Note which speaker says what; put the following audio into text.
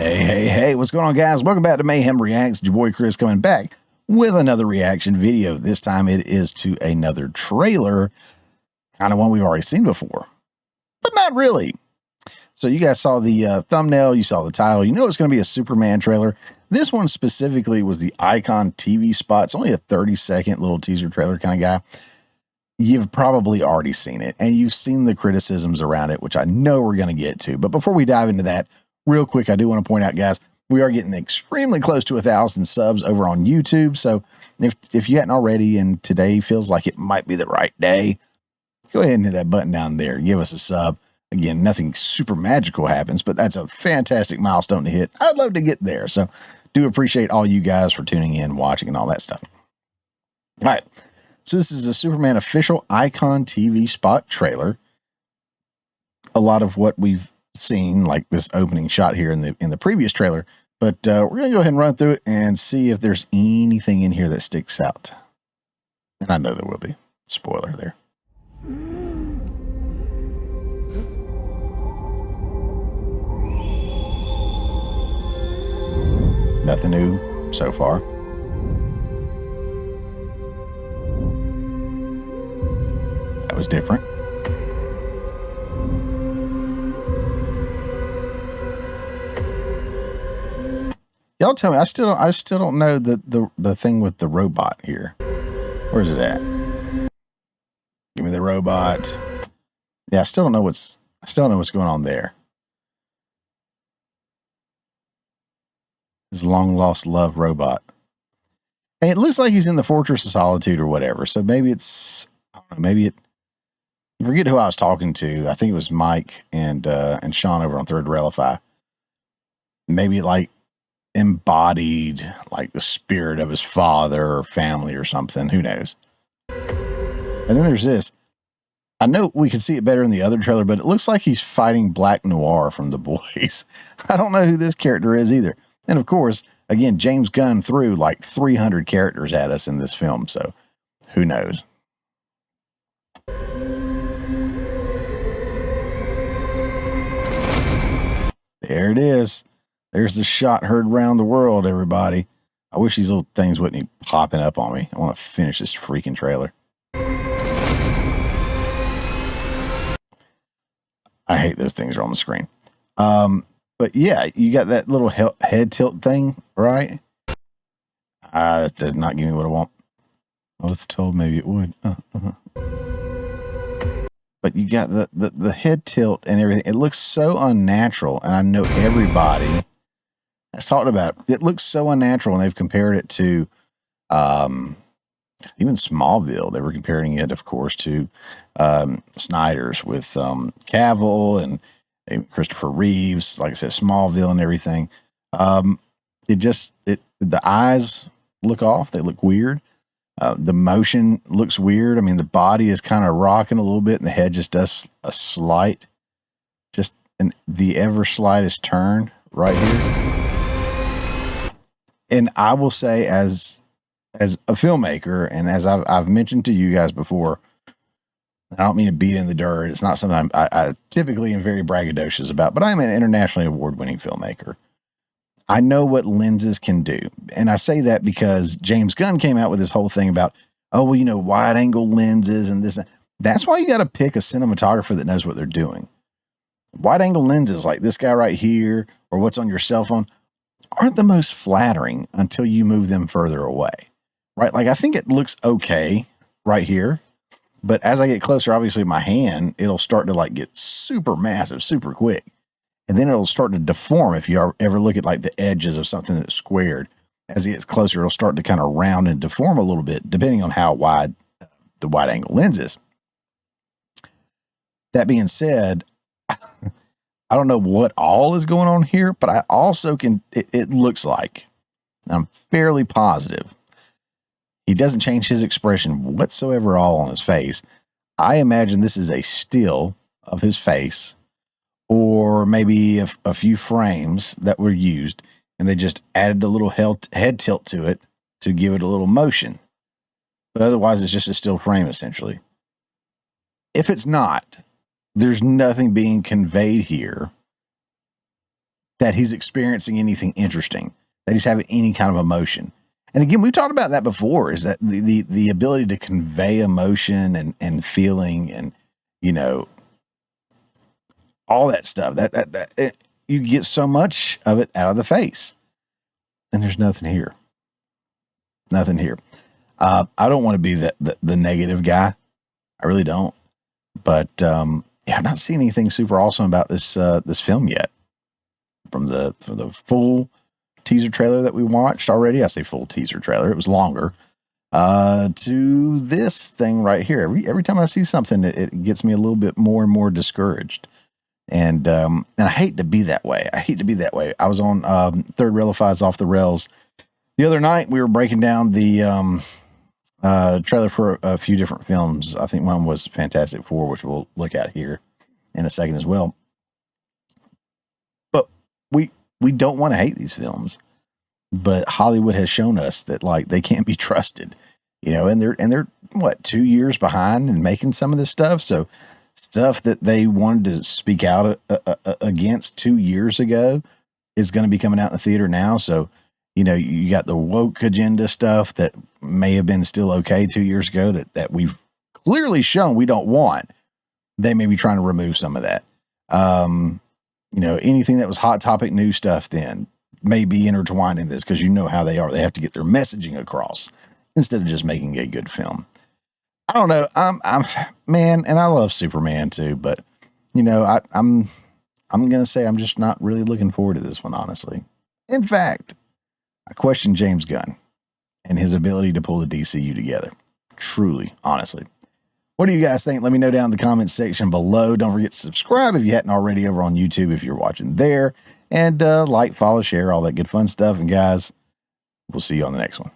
Speaker 1: Hey, what's going on, guys? Welcome back to Mayhem Reacts. Your boy Chris coming back with another reaction video. This time it is to another trailer, kind of one we've already seen before, but not really. So you guys saw the thumbnail, you saw the title, you know it's going to be a Superman trailer. This one specifically was the Icon TV spot. It's only a 30-second little teaser trailer kind of guy. You've probably already seen it, and you've seen the criticisms around it, which I know we're going to get to. But before we dive into that, real quick, I do want to point out, guys, we are getting extremely close to 1,000 subs over on YouTube. So if you hadn't already, and today feels like it might be the right day, go ahead and hit that button down there. Give us a sub. Again, nothing super magical happens, but that's a fantastic milestone to hit. I'd love to get there. So do appreciate all you guys for tuning in, watching, and all that stuff. All right. So this is a Superman official Icon TV spot trailer. A lot of what we've seen, like this opening shot here in the previous trailer, but we're gonna go ahead and run through it and see if there's anything in here that sticks out. And I know there will be. Spoiler there. Nothing new so far. That was different. Y'all tell me, I still don't know the thing with the robot here. Where's it at? Give me the robot. Yeah, I still don't know what's going on there. His long lost love robot. And it looks like he's in the Fortress of Solitude or whatever. So maybe it's, I don't know, maybe it, I forget who I was talking to. I think it was Mike and Sean over on Third Relify. Maybe it like embodied like the spirit of his father or family or something. Who knows? And then there's this. I know we can see it better in the other trailer, but it looks like he's fighting Black Noir from The Boys. I don't know who this character is either. And of course, again, James Gunn threw like 300 characters at us in this film, so who knows? There it is. There's the shot heard around the world, everybody. I wish these little things wouldn't be popping up on me. I want to finish this freaking trailer. I hate those things are on the screen. But yeah, you got that little head tilt thing, right? That does not give me what I want. I was told maybe it would. But you got the head tilt and everything. It looks so unnatural, and I know everybody has talked about it. It looks so unnatural, and they've compared it to even Smallville. They were comparing it, of course, to Snyder's with Cavill and Christopher Reeves, like I said, Smallville and everything. The eyes look off. They look weird. The motion looks weird. I mean, the body is kind of rocking a little bit, and the head just does a slight, the ever slightest turn right here. And I will say, as a filmmaker, and as I've mentioned to you guys before, I don't mean to beat in the dirt. It's not something I typically am very braggadocious about, but I'm an internationally award-winning filmmaker. I know what lenses can do. And I say that because James Gunn came out with this whole thing about, oh, well, you know, wide angle lenses and this. That's why you got to pick a cinematographer that knows what they're doing. Wide angle lenses like this guy right here, or what's on your cell phone, aren't the most flattering until you move them further away, right? Like, I think it looks okay right here. But as I get closer, obviously my hand, it'll start to like get super massive, super quick. And then it'll start to deform. If you ever look at like the edges of something that's squared, as it gets closer, it'll start to kind of round and deform a little bit, depending on how wide the wide angle lens is. That being said, I don't know what all is going on here, but I also it looks like, I'm fairly positive, he doesn't change his expression whatsoever all on his face. I imagine this is a still of his face, or maybe a few frames that were used, and they just added a little head tilt to it to give it a little motion. But otherwise, it's just a still frame, essentially. If it's not, there's nothing being conveyed here that he's experiencing anything interesting, that he's having any kind of emotion. And again, we've talked about that before, is that the ability to convey emotion and feeling and, you know, all that stuff, you get so much of it out of the face. And there's nothing here. Nothing here. I don't want to be the negative guy. I really don't. But yeah, I've not seen anything super awesome about this film yet. From the full teaser trailer that we watched already. I say full teaser trailer. It was longer. To this thing right here. Every time I see something, it gets me a little bit more and more discouraged. And I hate to be that way. I was on Third Railified's Off the Rails the other night. We were breaking down the trailer for a few different films. I think one was Fantastic Four, which we'll look at here in a second as well. But we don't want to hate these films, but Hollywood has shown us that, like, they can't be trusted, you know, and they're what, 2 years behind in making some of this stuff. So stuff that they wanted to speak out against 2 years ago is going to be coming out in the theater now. So, you know, you got the woke agenda stuff that may have been still okay 2 years ago that we've clearly shown we don't want. They may be trying to remove some of that. You know, anything that was hot topic news stuff then may be intertwined in this, because you know how they are. They have to get their messaging across instead of just making a good film. I don't know. I'm man, and I love Superman too, but you know, I'm gonna say I'm just not really looking forward to this one, honestly. In fact, I question James Gunn and his ability to pull the DCU together. Truly, honestly. What do you guys think? Let me know down in the comments section below. Don't forget to subscribe if you hadn't already over on YouTube if you're watching there. And like, follow, share, all that good fun stuff. And guys, we'll see you on the next one.